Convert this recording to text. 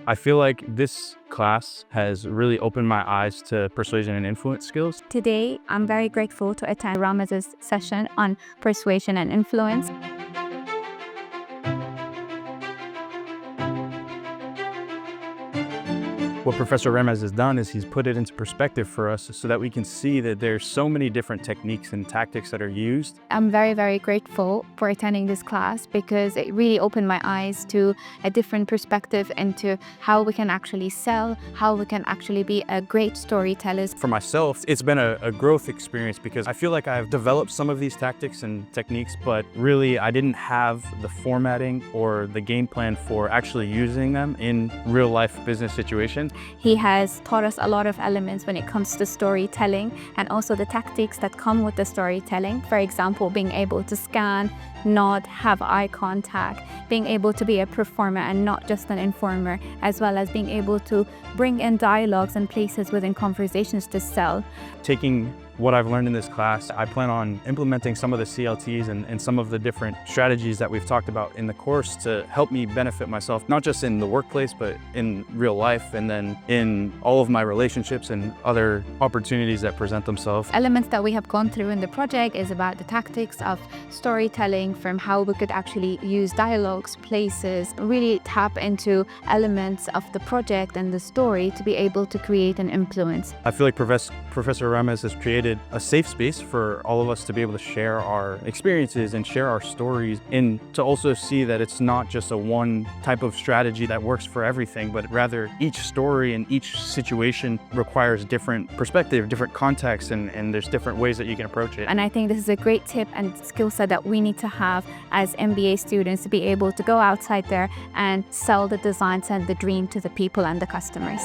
I feel like this class has really opened my eyes to persuasion and influence skills. Today, I'm very grateful to attend Ramez's session on persuasion and influence. What Professor Ramez has done is he's put it into perspective for us so that we can see that there's so many different techniques and tactics that are used. I'm very, very grateful for attending this class because it really opened my eyes to a different perspective into how we can actually sell, how we can actually be a great storytellers. For myself, it's been a growth experience because I feel like I've developed some of these tactics and techniques, but really I didn't have the formatting or the game plan for actually using them in real life business situations. He has taught us a lot of elements when it comes to storytelling and also the tactics that come with the storytelling. For example, being able to scan, nod, have eye contact, being able to be a performer and not just an informer, as well as being able to bring in dialogues and places within conversations to sell. Taking what I've learned in this class, I plan on implementing some of the CLTs and some of the different strategies that we've talked about in the course to help me benefit myself, not just in the workplace, but in real life and then in all of my relationships and other opportunities that present themselves. Elements that we have gone through in the project is about the tactics of storytelling, from how we could actually use dialogues, places, really tap into elements of the project and the story to be able to create an influence. I feel like Professor Ramez has created a safe space for all of us to be able to share our experiences and share our stories, and to also see that it's not just a one type of strategy that works for everything, but rather each story and each situation requires different perspective, different context, and there's different ways that you can approach it. And I think this is a great tip and skill set that we need to have as MBA students to be able to go outside there and sell the designs and the dream to the people and the customers.